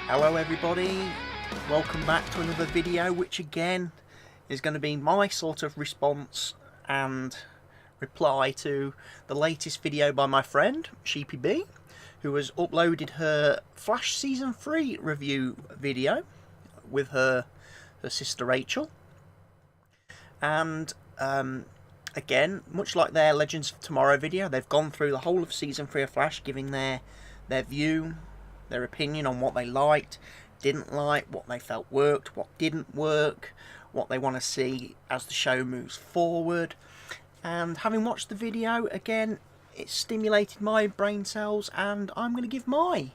Hello everybody, welcome back to another video, which again is going to be my sort of response and reply to the latest video by my friend Sheepy, who has uploaded her Flash Season 3 review video with her sister Rachel. And again, much like their Legends of Tomorrow video, they've gone through the whole of Season 3 of Flash, giving their view, their opinion on what they liked, didn't like, what they felt worked, what didn't work, what they want to see as the show moves forward. And having watched the video, again, it stimulated my brain cells, and I'm going to give my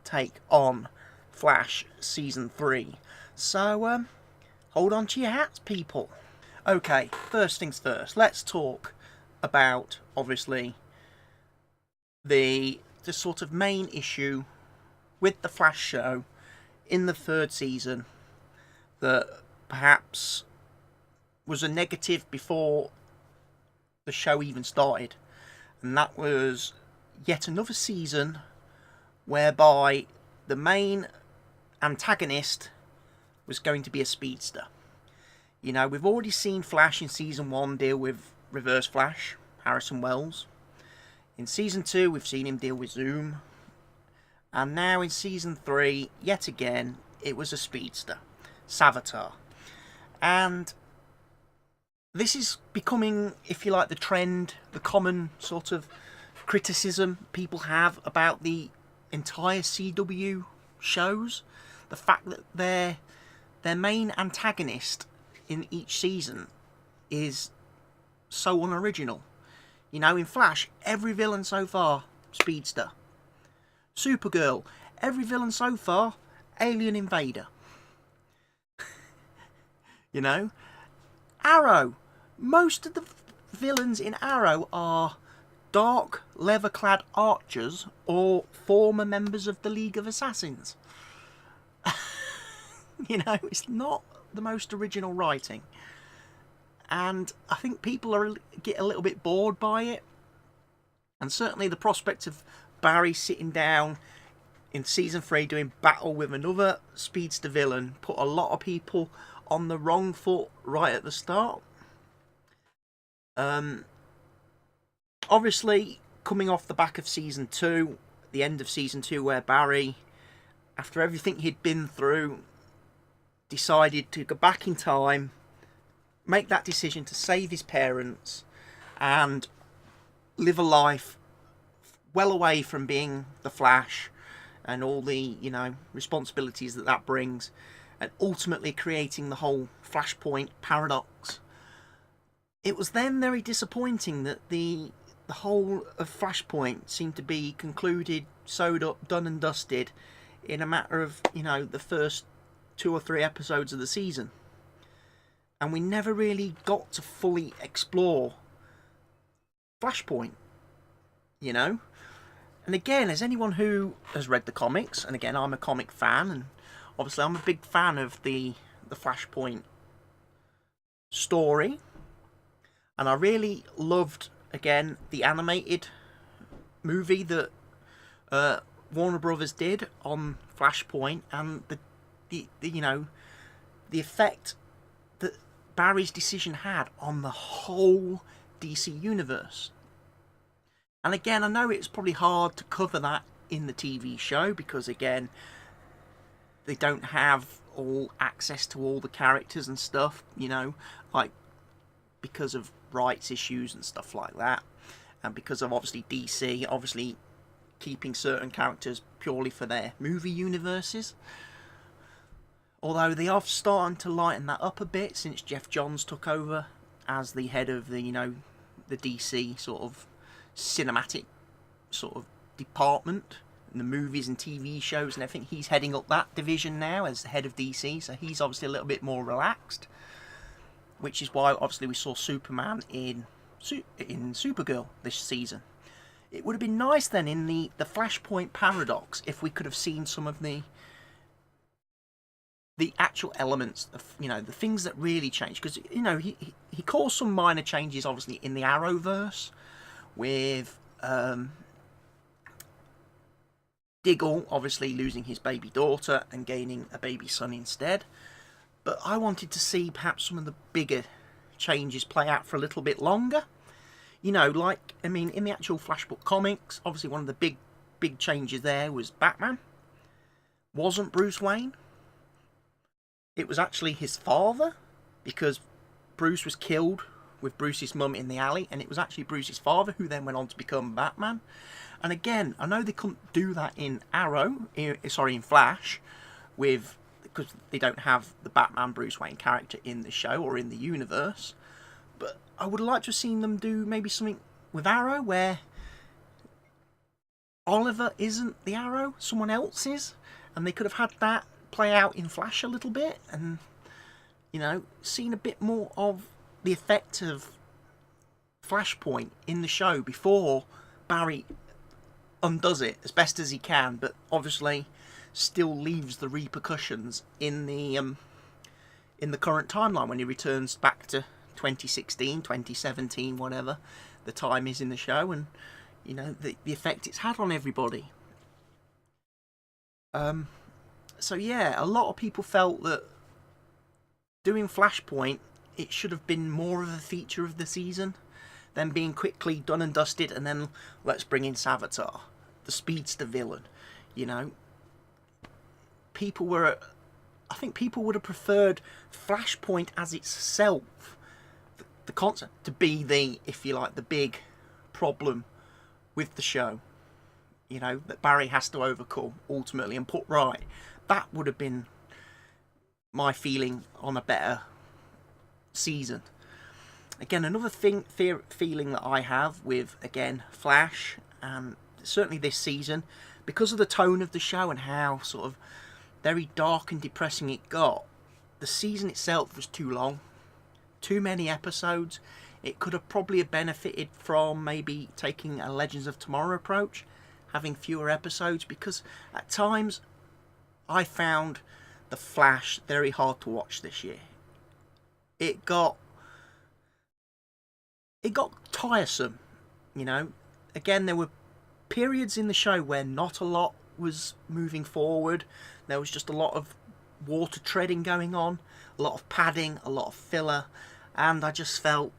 take on Flash Season 3. So, hold on to your hats, people. Okay, first things first, let's talk about, obviously, the sort of main issue with the Flash show in the third season that perhaps was a negative before the show even started, and that was yet another season whereby the main antagonist was going to be a speedster. You know, we've already seen Flash in Season 1 deal with Reverse Flash, Harrison Wells. In Season 2 we've seen him deal with Zoom. And now in Season 3, yet again, it was a speedster, Savitar. And this is becoming, if you like, the trend, the common sort of criticism people have about the entire CW shows. The fact that their main antagonist in each season is so unoriginal. You know, in Flash, every villain so far, speedster. Supergirl, every villain so far, alien invader. You know? Arrow, most of the villains in Arrow are dark, leather-clad archers or former members of the League of Assassins. You know, it's not the most original writing. And I think people get a little bit bored by it. And certainly the prospect of Barry sitting down in Season 3 doing battle with another speedster villain put a lot of people on the wrong foot right at the start. Obviously, coming off the back of Season 2, the end of Season 2, where Barry, after everything he'd been through, decided to go back in time, make that decision to save his parents, and live a life well away from being the Flash and all the, you know, responsibilities that brings, and ultimately creating the whole Flashpoint paradox. It was then very disappointing that the whole of Flashpoint seemed to be concluded, sewed up, done and dusted in a matter of, you know, the first 2 or 3 episodes of the season. And we never really got to fully explore Flashpoint, you know? And again, as anyone who has read the comics, and again, I'm a comic fan, and obviously I'm a big fan of the Flashpoint story. And I really loved, again, the animated movie that Warner Brothers did on Flashpoint, and the you know, the effect that Barry's decision had on the whole DC universe. And again, I know it's probably hard to cover that in the TV show because, again, they don't have all access to all the characters and stuff, you know, like because of rights issues and stuff like that, and because of obviously DC obviously keeping certain characters purely for their movie universes. Although they are starting to lighten that up a bit since Jeff Johns took over as the head of the, you know, the DC sort of cinematic sort of department, and the movies and TV shows and everything. He's heading up that division now as the head of DC, so he's obviously a little bit more relaxed, which is why obviously we saw Superman in Supergirl this season. It would have been nice then in the Flashpoint paradox if we could have seen some of the actual elements of, you know, the things that really changed, because, you know, he caused some minor changes obviously in the Arrowverse with Diggle obviously losing his baby daughter and gaining a baby son instead. But I wanted to see perhaps some of the bigger changes play out for a little bit longer. You know, like, I mean, in the actual Flashbook comics, obviously one of the big changes there was Batman wasn't Bruce Wayne. It was actually his father, because Bruce was killed with Bruce's mum in the alley, and it was actually Bruce's father who then went on to become Batman. And again, I know they couldn't do that in in Flash, because they don't have the Batman Bruce Wayne character in the show or in the universe. But I would like to have seen them do maybe something with Arrow where Oliver isn't the Arrow, someone else is, and they could have had that play out in Flash a little bit, and, you know, seen a bit more of the effect of Flashpoint in the show before Barry undoes it as best as he can, but obviously still leaves the repercussions in the current timeline when he returns back to 2016, 2017, whatever the time is in the show, and, you know, the effect it's had on everybody. So yeah, a lot of people felt that doing Flashpoint, it should have been more of a feature of the season than being quickly done and dusted and then let's bring in Savitar, the speedster villain. You know, I think people would have preferred Flashpoint as itself, the concept, to be the, if you like, the big problem with the show. You know, that Barry has to overcome ultimately and put right. That would have been my feeling on a better season. Again, another feeling that I have with, again, Flash, and certainly this season, because of the tone of the show and how sort of very dark and depressing it got, the season itself was too long. Too many episodes. It could have probably benefited from maybe taking a Legends of Tomorrow approach, having fewer episodes, because at times I found The Flash very hard to watch this year. It got tiresome, you know. Again, there were periods in the show where not a lot was moving forward. There was just a lot of water treading going on, a lot of padding, a lot of filler, and I just felt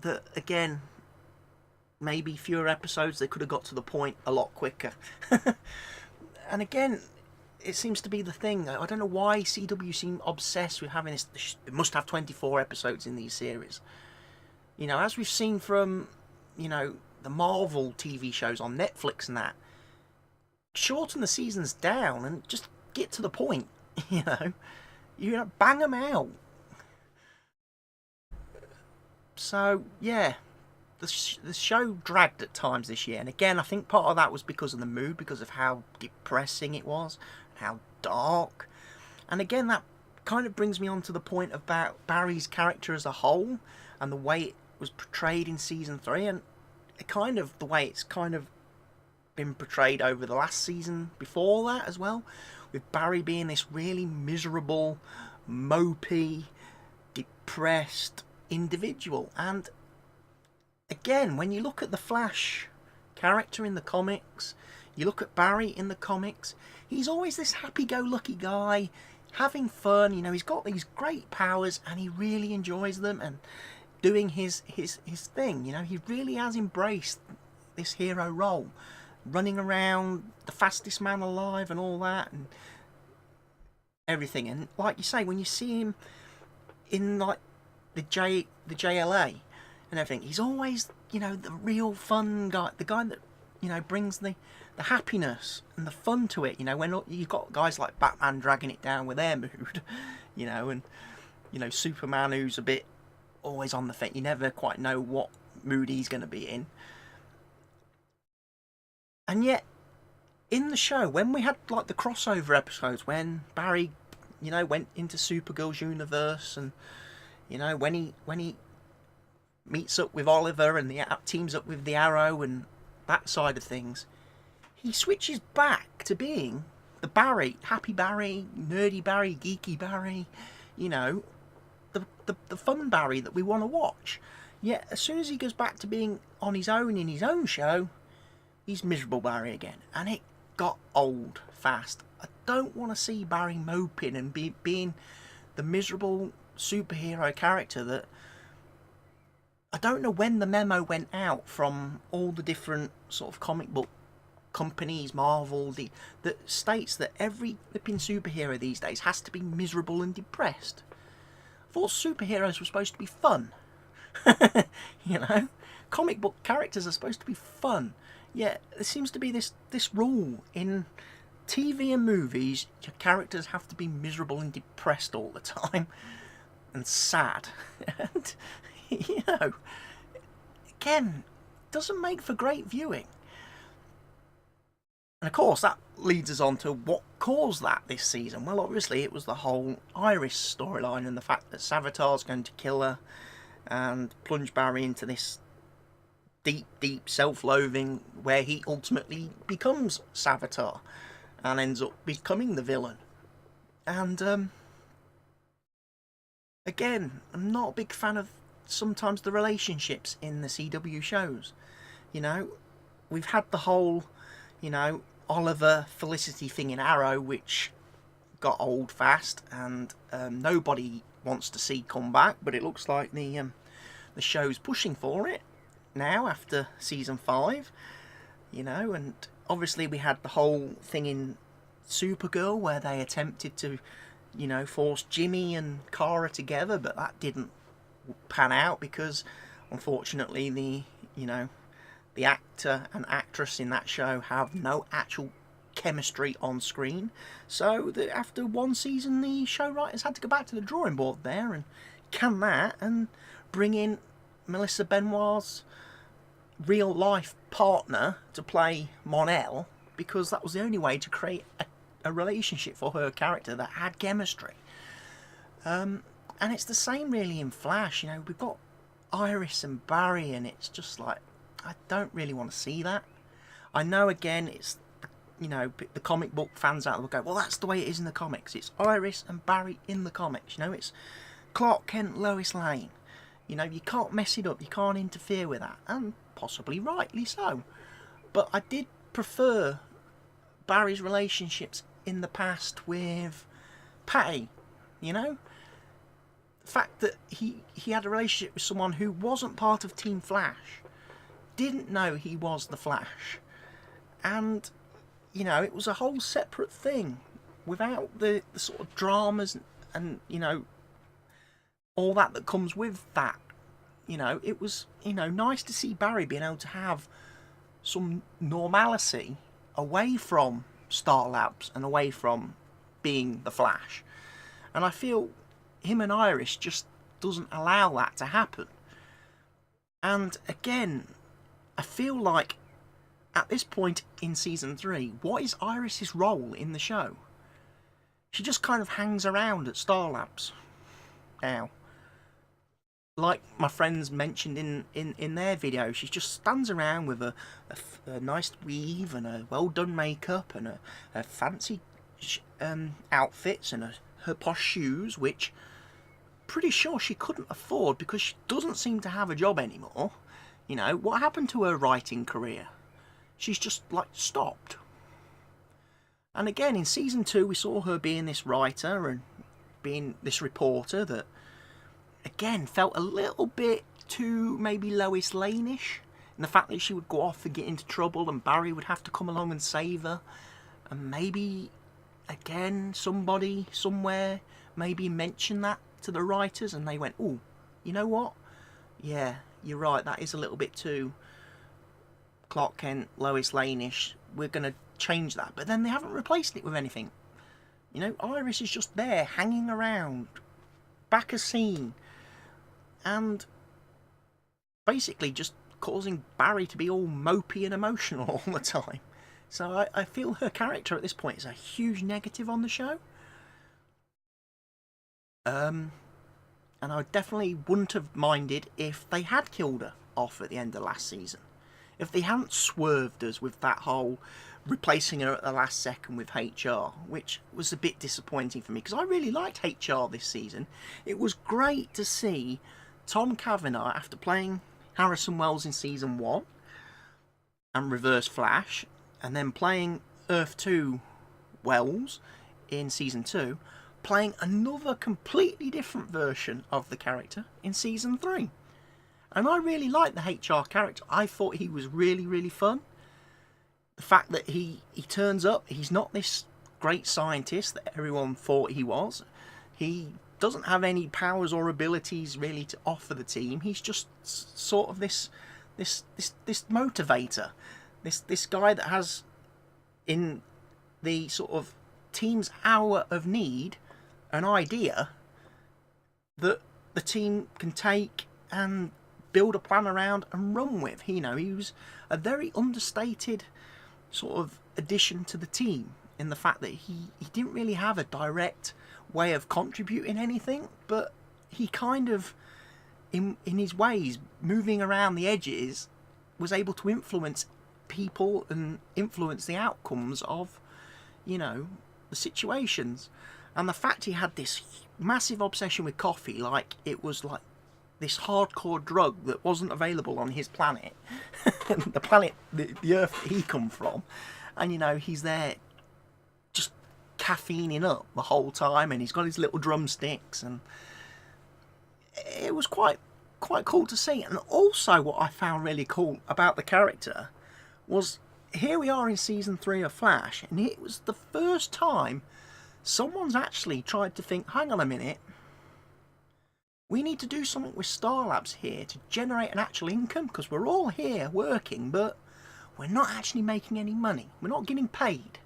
that, again, maybe fewer episodes, they could have got to the point a lot quicker. And again, it seems to be the thing. I don't know why CW seem obsessed with having this. It must have 24 episodes in these series. You know, as we've seen from, you know, the Marvel TV shows on Netflix and that, shorten the seasons down and just get to the point. You know, bang them out. So yeah, the show dragged at times this year, and again, I think part of that was because of the mood, because of how depressing it was, how dark. And again, that kind of brings me on to the point about Barry's character as a whole and the way it was portrayed in season 3, and kind of the way it's kind of been portrayed over the last season before that as well, with Barry being this really miserable, mopey, depressed individual. And again, when you look at the Flash character in the comics, you look at Barry in the comics, he's always this happy-go-lucky guy, having fun. You know, he's got these great powers and he really enjoys them and doing his thing. You know, he really has embraced this hero role, running around, the fastest man alive and all that and everything. And like you say, when you see him in like the JLA and everything, he's always, you know, the real fun guy, the guy that, you know, brings the happiness and the fun to it. You know, when you've got guys like Batman dragging it down with their mood, you know, and, you know, Superman, who's a bit always on the fence. You never quite know what mood he's going to be in. And yet, in the show, when we had like the crossover episodes, when Barry, you know, went into Supergirl's universe, and, you know, when he meets up with Oliver and teams up with the Arrow and that side of things, he switches back to being the Barry, happy Barry, nerdy Barry, geeky Barry, you know, the fun Barry that we want to watch. Yet as soon as he goes back to being on his own in his own show, he's miserable Barry again, and it got old fast. I don't want to see Barry moping and being the miserable superhero character that... I don't know when the memo went out from all the different sort of comic book companies, Marvel, that states that every flipping superhero these days has to be miserable and depressed. I thought superheroes were supposed to be fun. You know? Comic book characters are supposed to be fun. Yet there seems to be this rule in TV and movies: your characters have to be miserable and depressed all the time. And sad. And, you know, again, doesn't make for great viewing. And of course, that leads us on to what caused that this season. Well, obviously, it was the whole Iris storyline and the fact that Savitar's going to kill her and plunge Barry into this deep, deep self-loathing where he ultimately becomes Savitar and ends up becoming the villain. And, again, I'm not a big fan of sometimes the relationships in the CW shows. You know, we've had the whole, you know, Oliver Felicity thing in Arrow, which got old fast and nobody wants to see come back, but it looks like the show's pushing for it now after season 5, you know. And obviously we had the whole thing in Supergirl where they attempted to, you know, force Jimmy and Kara together, but that didn't pan out because unfortunately the actor and actress in that show have no actual chemistry on screen. So after one season, the show writers had to go back to the drawing board there and can that and bring in Melissa Benoit's real life partner to play Mon-El, because that was the only way to create a relationship for her character that had chemistry. And it's the same really in Flash. You know, we've got Iris and Barry, and it's just like, I don't really want to see that. I know, again, it's, you know, the comic book fans out there will go, well, that's the way it is in the comics. It's Iris and Barry in the comics. You know, it's Clark Kent, Lois Lane. You know, you can't mess it up. You can't interfere with that. And possibly rightly so. But I did prefer Barry's relationships in the past with Patty. You know? The fact that he had a relationship with someone who wasn't part of Team Flash, didn't know he was the Flash, and, you know, it was a whole separate thing without the sort of dramas and, you know, all that comes with that. You know, it was, you know, nice to see Barry being able to have some normalcy away from Star Labs and away from being the Flash. And I feel him and Iris just doesn't allow that to happen. And again, I feel like at this point in season 3, what is Iris's role in the show? She just kind of hangs around at Star Labs now. Like my friends mentioned in their video, she just stands around with a nice weave and a well done makeup and a fancy outfits and her posh shoes, which pretty sure she couldn't afford because she doesn't seem to have a job anymore. You know, what happened to her writing career? She's just, like, stopped. And again, in season 2, we saw her being this writer and being this reporter that, again, felt a little bit too maybe Lois Lane-ish. And the fact that she would go off and get into trouble and Barry would have to come along and save her. And maybe, again, somebody, somewhere, maybe mention that to the writers and they went, oh, you know what? Yeah, you're right, that is a little bit too Clark Kent, Lois Lane-ish. We're going to change that. But then they haven't replaced it with anything. You know, Iris is just there, hanging around, back a scene, and basically just causing Barry to be all mopey and emotional all the time. So I feel her character at this point is a huge negative on the show. And I definitely wouldn't have minded if they had killed her off at the end of last season. If they hadn't swerved us with that whole replacing her at the last second with HR, which was a bit disappointing for me because I really liked HR this season. It was great to see Tom Cavanagh, after playing Harrison Wells in season 1 and Reverse Flash, and then playing Earth 2 Wells in Season 2, playing another completely different version of the character in Season 3. And I really liked the HR character. I thought he was really, really fun. The fact that he turns up, he's not this great scientist that everyone thought he was. He doesn't have any powers or abilities really to offer the team. He's just sort of this motivator. This guy that has, in the sort of team's hour of need, an idea that the team can take and build a plan around and run with. You know, he was a very understated sort of addition to the team, in the fact that he didn't really have a direct way of contributing anything, but he kind of, in his ways, moving around the edges, was able to influence people and influence the outcomes of, you know, the situations. And the fact he had this massive obsession with coffee, like it was like this hardcore drug that wasn't available on his planet, the planet, the Earth that he come from, and you know, he's there just caffeining up the whole time, and he's got his little drumsticks, and it was quite cool to see. And also what I found really cool about the character was, here we are in Season 3 of Flash, and it was the first time someone's actually tried to think, hang on a minute, we need to do something with Star Labs here to generate an actual income, because we're all here working, but we're not actually making any money. We're not getting paid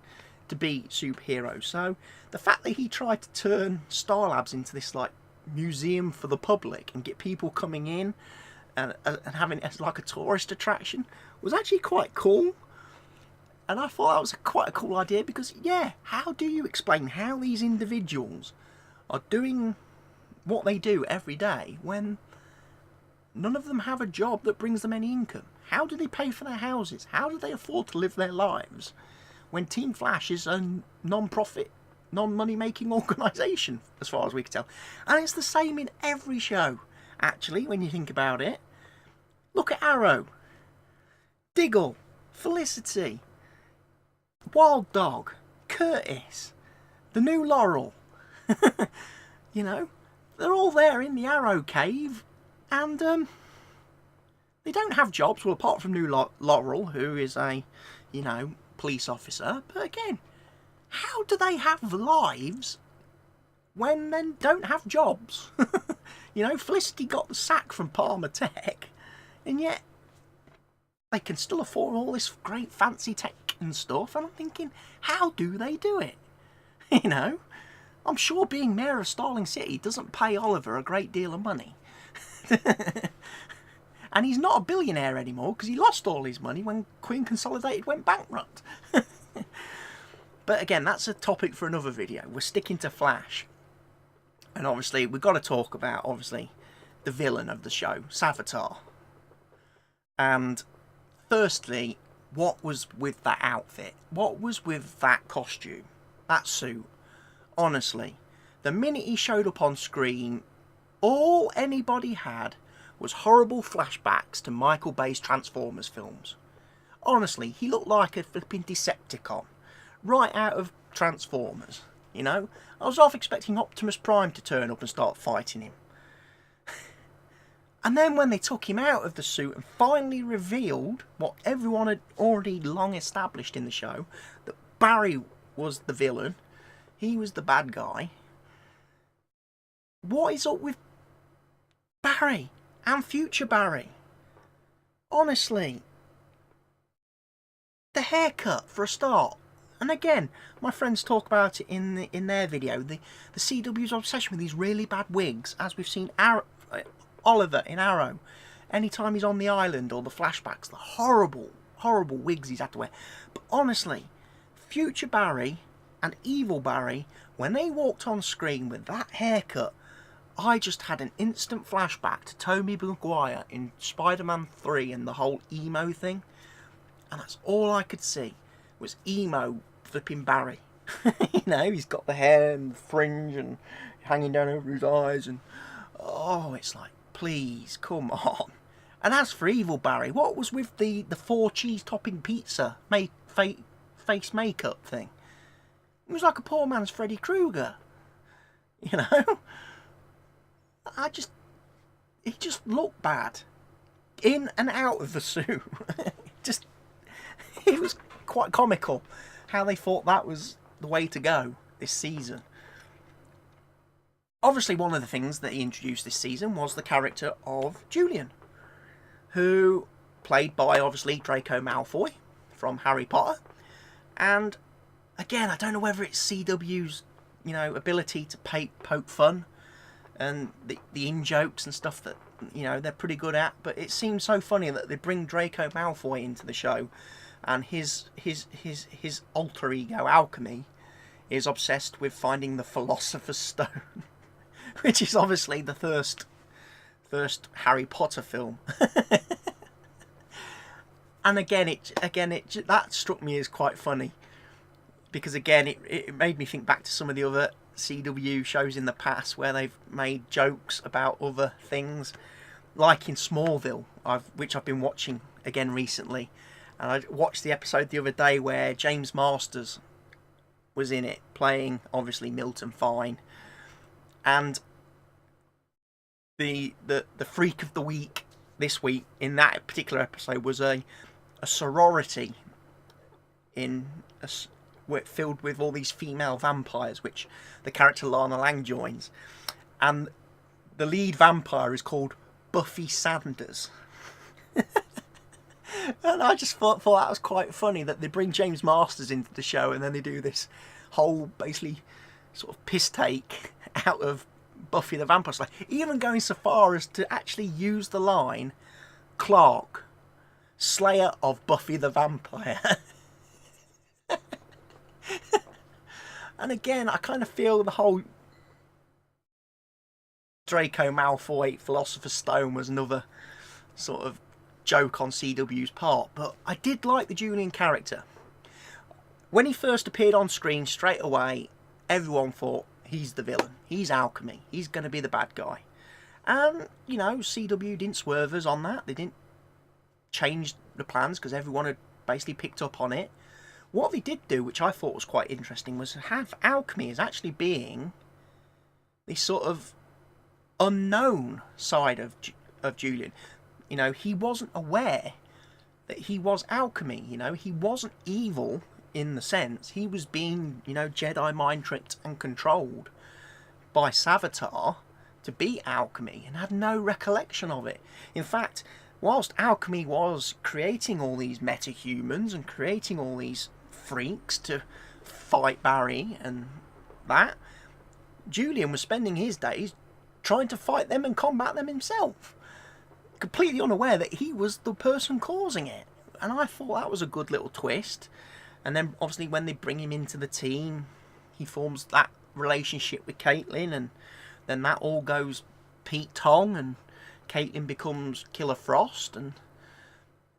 to be superheroes. So the fact that he tried to turn Star Labs into this like museum for the public and get people coming in and having it as like a tourist attraction was actually quite cool. And I thought that was quite a cool idea, because yeah, how do you explain how these individuals are doing what they do every day when none of them have a job that brings them any income? How do they pay for their houses? How do they afford to live their lives when Team Flash is a non-profit, non-money making organisation, as far as we can tell? And it's the same in every show, actually, when you think about it. Look at Arrow, Diggle, Felicity, Wild Dog, Curtis, the new Laurel. You know, they're all there in the Arrow cave, and they don't have jobs, well, apart from new Laurel, who is a, you know, police officer. But again, how do they have lives when they don't have jobs? You know, Felicity got the sack from Palmer Tech, and yet they can still afford all this great fancy tech and stuff. And I'm thinking, how do they do it? You know, I'm sure being mayor of Starling City doesn't pay Oliver a great deal of money. And he's not a billionaire anymore, because he lost all his money when Queen Consolidated went bankrupt. But again, that's a topic for another video. We're sticking to Flash. And obviously, we've got to talk about, obviously, the villain of the show, Savitar. And firstly, what was with that outfit? What was with that costume? That suit? Honestly, the minute he showed up on screen, all anybody had was horrible flashbacks to Michael Bay's Transformers films. Honestly, he looked like a flipping Decepticon, right out of Transformers, you know? I was half expecting Optimus Prime to turn up and start fighting him. And then when they took him out of the suit and finally revealed what everyone had already long established in the show, that Barry was the villain, he was the bad guy. What is up with Barry and future Barry? Honestly, the haircut for a start. And again, my friends talk about it in their video. The CW's obsession with these really bad wigs, as we've seen Oliver in Arrow. Anytime he's on the island, or the flashbacks, the horrible wigs he's had to wear. But honestly, future Barry and evil Barry, when they walked on screen with that haircut, I just had an instant flashback to Tobey Maguire in Spider-Man 3 and the whole emo thing. And that's all I could see was emo flipping Barry. You know, he's got the hair and the fringe and hanging down over his eyes, and oh, it's like, please, come on. And as for evil Barry, what was with the 4 cheese topping pizza made face makeup thing. It was like a poor man's Freddy Krueger. You know? He just looked bad. In and out of the suit. It was quite comical how they thought that was the way to go this season. Obviously, one of the things that he introduced this season was the character of Julian, who played by, obviously, Draco Malfoy from Harry Potter. And again, I don't know whether it's CW's, ability to poke fun and the in-jokes and stuff that, they're pretty good at, but it seems so funny that they bring Draco Malfoy into the show, and his alter ego, Alchemy, is obsessed with finding the Philosopher's Stone, which is obviously the first Harry Potter film. And again, that struck me as quite funny, because again, it made me think back to some of the other CW shows in the past where they've made jokes about other things, like in Smallville, which I've been watching again recently. And I watched the episode the other day where James Masters was in it, playing, obviously, Milton Fine. And the freak of the week this week, in that particular episode, was a sorority filled with all these female vampires, which the character Lana Lang joins. And the lead vampire is called Buffy Sanders. And I just thought that was quite funny, that they bring James Masters into the show and then they do this whole, basically, sort of piss take out of Buffy the Vampire Slayer. Even going so far as to actually use the line, Clark, Slayer of Buffy the Vampire. And again, I kind of feel the whole Draco Malfoy Philosopher's Stone was another sort of joke on CW's part, but I did like the Julian character. When he first appeared on screen, straight away, everyone thought, he's the villain, he's Alchemy, he's going to be the bad guy. And, CW didn't swerve us on that. They didn't change the plans because everyone had basically picked up on it. What they did do, which I thought was quite interesting, was have Alchemy as actually being this sort of unknown side of Julian. He wasn't aware that he was Alchemy. He wasn't evil in the sense. He was being, Jedi mind tricked and controlled by Savitar to be Alchemy and had no recollection of it. In fact, whilst Alchemy was creating all these metahumans and creating all these freaks to fight Barry and that, Julian was spending his days trying to fight them and combat them himself, completely unaware that he was the person causing it. And I thought that was a good little twist. And then obviously when they bring him into the team, he forms that relationship with Caitlin, and then that all goes Pete Tong, and Caitlin becomes Killer Frost. And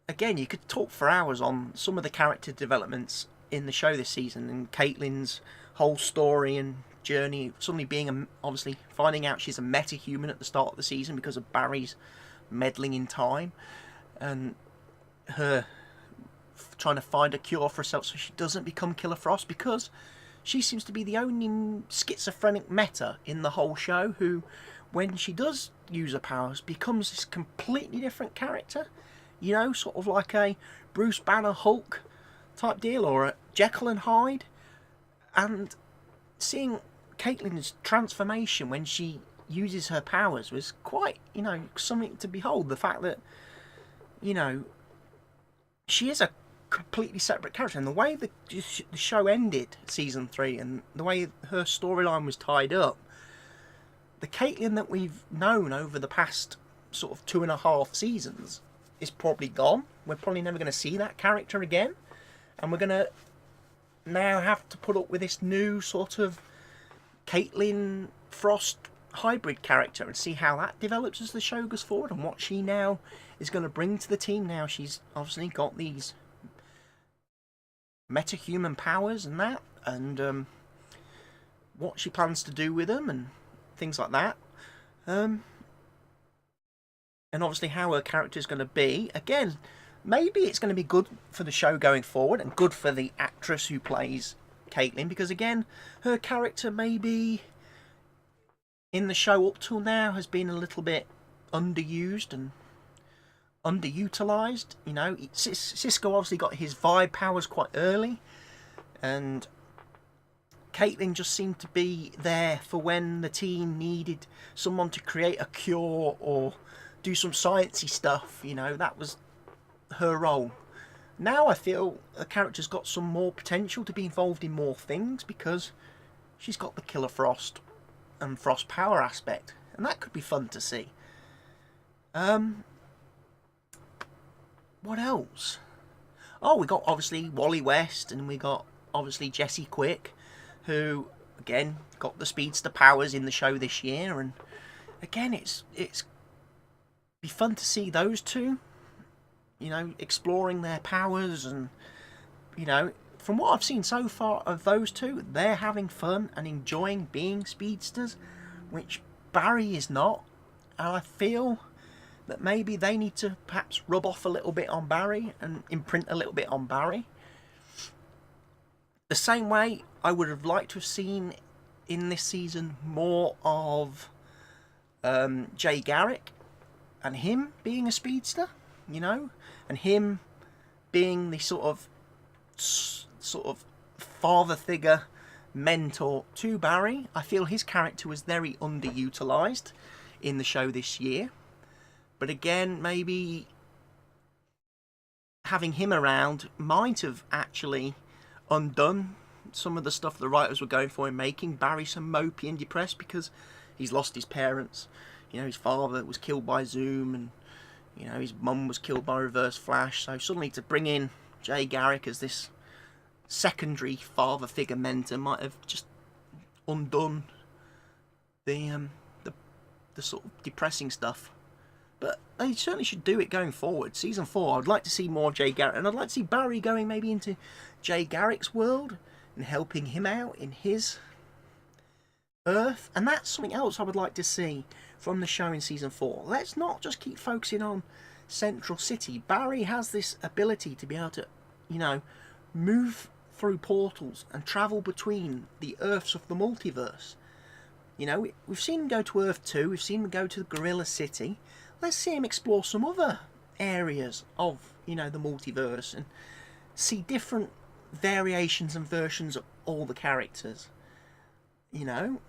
again, you could talk for hours on some of the character developments in the show this season, and Caitlin's whole story and journey, suddenly being obviously finding out she's a metahuman at the start of the season because of Barry's meddling in time, and her trying to find a cure for herself so she doesn't become Killer Frost, because she seems to be the only schizophrenic meta in the whole show who, when she does use her powers, becomes this completely different character. Sort of like a Bruce Banner Hulk type deal, or a Jekyll and Hyde. And seeing Caitlin's transformation when she uses her powers was quite, something to behold. The fact that, she is a completely separate character, and the way the show ended season 3 and the way her storyline was tied up, the Caitlin that we've known over the past sort of 2.5 seasons is probably gone. We're probably never going to see that character again, and we're going to now have to put up with this new sort of Caitlin Frost hybrid character and see how that develops as the show goes forward, and what she now is going to bring to the team. Now she's obviously got these metahuman powers and that, and what she plans to do with them and things like that, and obviously how her character is going to be. Again, maybe it's going to be good for the show going forward and good for the actress who plays Caitlin, because again, her character maybe in the show up till now has been a little bit underused and underutilized. You know, Cisco obviously got his vibe powers quite early, and Caitlin just seemed to be there for when the team needed someone to create a cure or do some sciencey stuff. You know, that was her role. Now I feel the character's got some more potential to be involved in more things because she's got the Killer Frost and Frost power aspect, and that could be fun to see. What else? Oh, we got obviously Wally West, and we got obviously Jesse Quick, who again got the speedster powers in the show this year, and again it's be fun to see those two, you know, exploring their powers. And you know, from what I've seen so far of those two, they're having fun and enjoying being speedsters, which Barry is not. And I feel that maybe they need to perhaps rub off a little bit on Barry and imprint a little bit on Barry. The same way I would have liked to have seen in this season more of Jay Garrick and him being a speedster, you know, and him being the sort of father figure, mentor to Barry. I feel his character was very underutilized in the show this year. But again, maybe having him around might have actually undone some of the stuff the writers were going for in making Barry so mopey and depressed, because he's lost his parents. You know, his father was killed by Zoom, and you know, his mum was killed by Reverse Flash. So suddenly to bring in Jay Garrick as this secondary father figure mentor might have just undone the sort of depressing stuff. But they certainly should do it going forward. Season 4, I'd like to see more of Jay Garrick, and I'd like to see Barry going maybe into Jay Garrick's world and helping him out in his Earth. And that's something else I would like to see from the show in Season 4. Let's not just keep focusing on Central City. Barry has this ability to be able to, you know, move through portals and travel between the Earths of the multiverse. You know, we've seen him go to Earth 2, we've seen him go to the Gorilla City. Let's see him explore some other areas of, you know, the multiverse and see different variations and versions of all the characters. You know?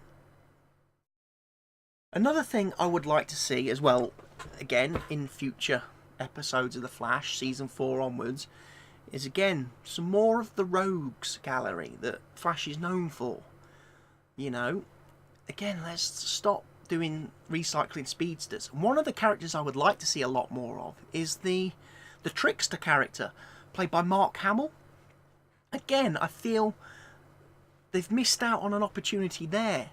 Another thing I would like to see as well, again, in future episodes of The Flash, Season 4 onwards, is again, some more of the Rogues gallery that Flash is known for. You know? Again, let's stop doing recycling speedsters. One of the characters I would like to see a lot more of is the Trickster character, played by Mark Hamill. Again, I feel they've missed out on an opportunity there.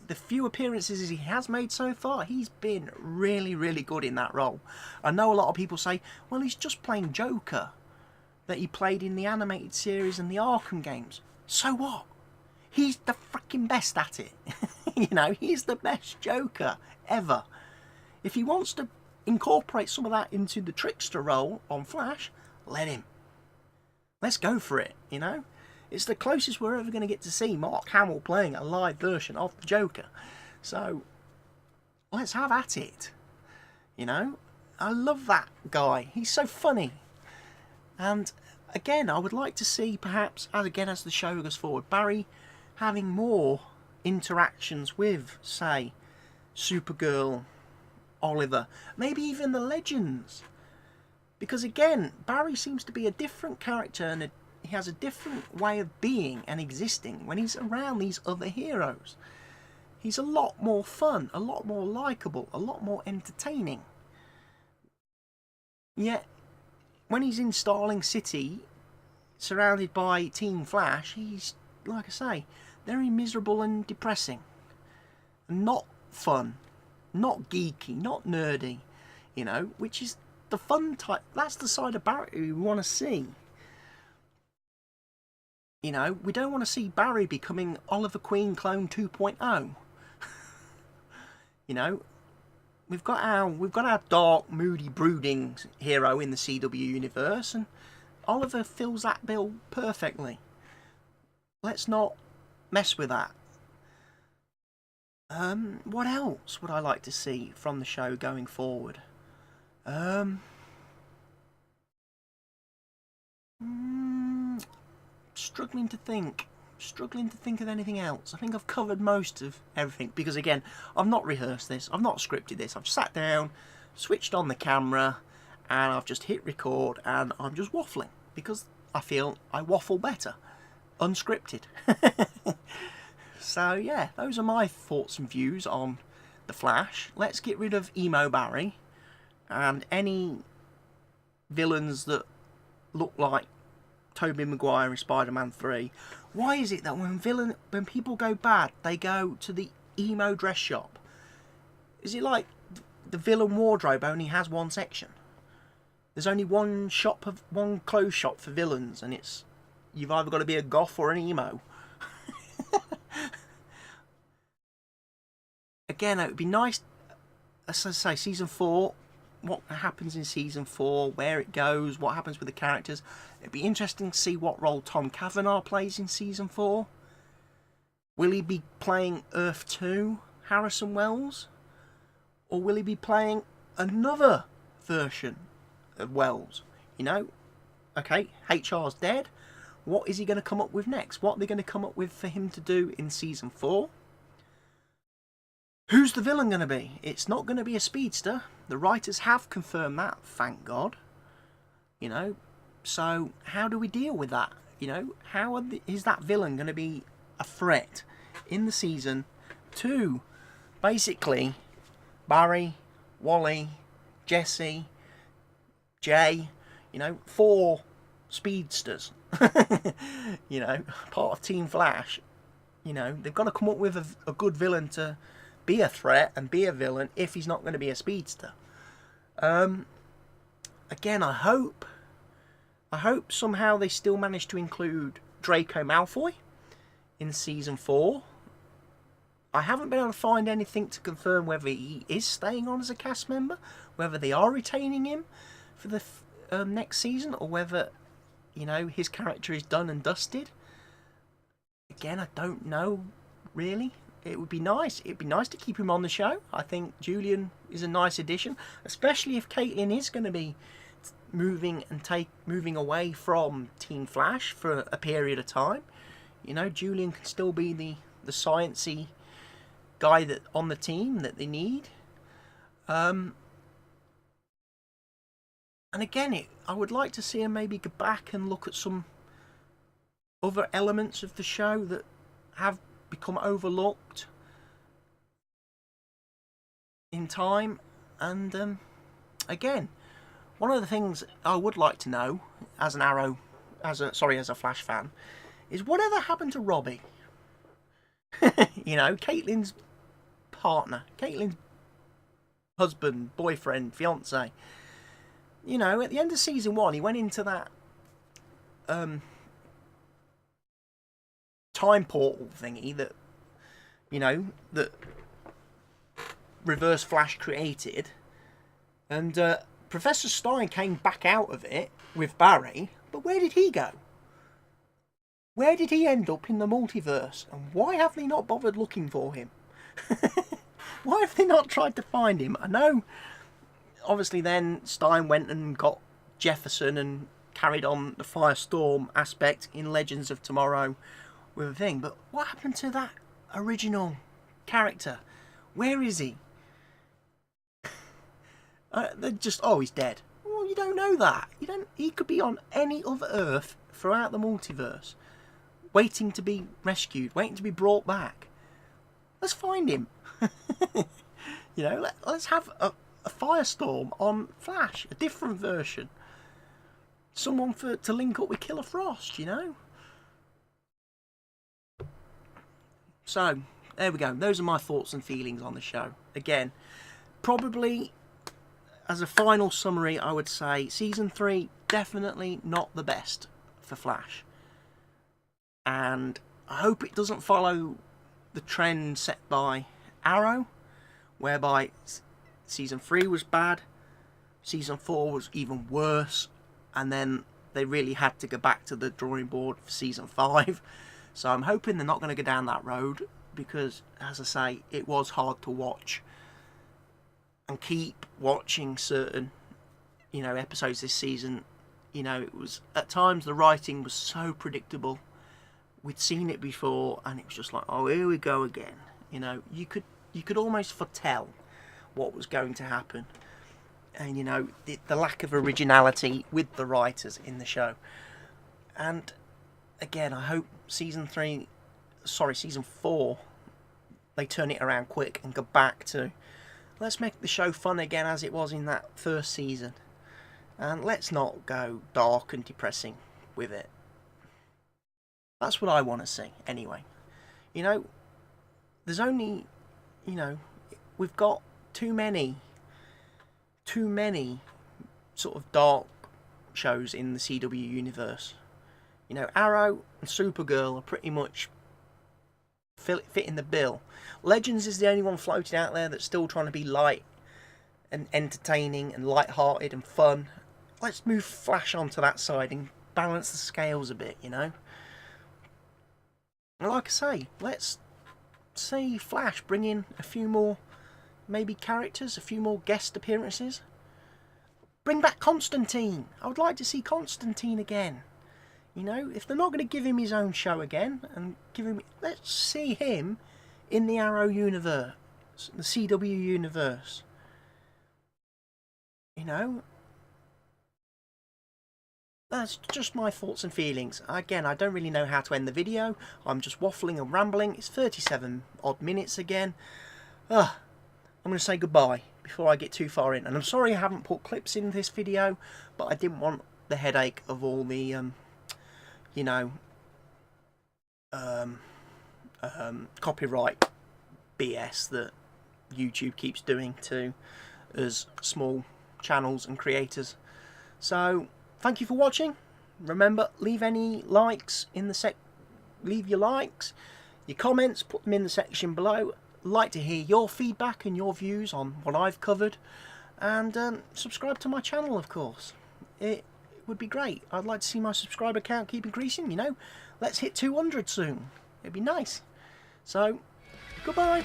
The few appearances he has made so far, he's been really, really good in that role. I know a lot of people say, well, he's just playing Joker that he played in the animated series and the Arkham games. So what? He's the freaking best at it. You know, he's the best Joker ever. If he wants to incorporate some of that into the Trickster role on Flash, let him. Let's go for it, you know. It's the closest we're ever going to get to see Mark Hamill playing a live version of the Joker. So, let's have at it. You know, I love that guy. He's so funny. And again, I would like to see perhaps, as the show goes forward, Barry having more interactions with, say, Supergirl, Oliver, maybe even the Legends. Because again, Barry seems to be a different character, and he has a different way of being and existing when he's around these other heroes. He's a lot more fun, a lot more likeable, a lot more entertaining. Yet, when he's in Starling City, surrounded by Team Flash, he's, like I say, very miserable and depressing. Not fun, not geeky, not nerdy, you know, which is the fun type. That's the side of Barry we want to see. You know, we don't want to see Barry becoming Oliver Queen clone 2.0. You know, we've got our dark, moody, brooding hero in the CW universe, and Oliver fills that bill perfectly. Let's not mess with that. What else would I like to see from the show going forward? Struggling to think of anything else. I think I've covered most of everything, because again, I've not rehearsed this, I've not scripted this, I've sat down, switched on the camera, and I've just hit record, and I'm just waffling, because I feel I waffle better unscripted. So yeah, those are my thoughts and views on The Flash. Let's get rid of Emo Barry and any villains that look like Tobey Maguire in Spider-Man 3. Why is it that when people go bad, they go to the emo dress shop? Is it like the villain wardrobe only has one section? There's only one clothes shop for villains, and you've either got to be a goth or an emo. Again, it would be nice, as I say, season 4. What happens in season 4, where it goes, what happens with the characters. It'd be interesting to see what role Tom Cavanagh plays in season 4. Will he be playing Earth 2, Harrison Wells? Or will he be playing another version of Wells? You know, okay, HR's dead. What is he going to come up with next? What are they going to come up with for him to do in season 4? Who's the villain going to be? It's not going to be a speedster. The writers have confirmed that, thank God. You know, so how do we deal with that? You know, is that villain going to be a threat in the season to basically Barry, Wally, Jesse, Jay, you know, 4 speedsters, you know, part of Team Flash. You know, they've got to come up with a good villain to be a threat and be a villain if he's not going to be a speedster. Again, I hope somehow they still manage to include Draco Malfoy in season 4. I haven't been able to find anything to confirm whether he is staying on as a cast member, whether they are retaining him for the next season, or whether, you know, his character is done and dusted. Again, I don't know really. It would be nice. It'd be nice to keep him on the show. I think Julian is a nice addition, especially if Caitlin is going to be moving away from Team Flash for a period of time. You know, Julian can still be the sciencey guy that on the team that they need. And again, I would like to see him maybe go back and look at some other elements of the show that have become overlooked in time. And again, one of the things I would like to know as as a Flash fan, is whatever happened to Robbie? You know, Caitlin's partner, Caitlin's husband, boyfriend, fiance. You know, at the end of season 1, he went into that time portal thingy that, you know, that Reverse Flash created, and Professor Stein came back out of it with Barry, but where did he go? Where did he end up in the multiverse, and why have they not bothered looking for him? Why have they not tried to find him? I know, obviously then Stein went and got Jefferson and carried on the Firestorm aspect in Legends of Tomorrow with a thing, but what happened to that original character? Where is he? They're just, oh, he's dead. Well, you don't know that. He could be on any other Earth throughout the multiverse, waiting to be rescued, waiting to be brought back. Let's find him. You know, let's have a Firestorm on Flash, a different version. Someone to link up with Killer Frost, you know? So, there we go. Those are my thoughts and feelings on the show. Again, probably as a final summary, I would say season 3, definitely not the best for Flash. And I hope it doesn't follow the trend set by Arrow, whereby Season 3 was bad. Season 4 was even worse. And then they really had to go back to the drawing board for Season 5. So I'm hoping they're not going to go down that road. Because, as I say, it was hard to watch. And keep watching certain, episodes this season. It was, at times, the writing was so predictable. We'd seen it before, and it was just like, oh, here we go again. You could almost foretell what was going to happen. And, the lack of originality with the writers in the show. And, again, I hope Season 4, they turn it around quick and go back to, let's make the show fun again as it was in that first season. And let's not go dark and depressing with it. That's what I want to see, anyway. There's only, we've got too many sort of dark shows in the CW universe. Arrow and Supergirl are pretty much fitting the bill. Legends is the only one floating out there that's still trying to be light and entertaining and light-hearted and fun. Let's move Flash onto that side and balance the scales a bit, And like I say, let's see Flash bring in a few more maybe characters, a few more guest appearances. Bring back Constantine. I would like to see Constantine again. If they're not going to give him his own show again and let's see him in the Arrow universe, the CW universe. That's just my thoughts and feelings. Again, I don't really know how to end the video. I'm just waffling and rambling. It's 37 odd minutes again. I'm going to say goodbye before I get too far in. And I'm sorry I haven't put clips in this video, but I didn't want the headache of all the, copyright BS that YouTube keeps doing to us small channels and creators. So, thank you for watching. Remember, leave any likes in the leave your likes, your comments, put them in the section below. I'd like to hear your feedback and your views on what I've covered. And subscribe to my channel, of course. It would be great. I'd like to see my subscriber count keep increasing, Let's hit 200 soon. It'd be nice. So, goodbye.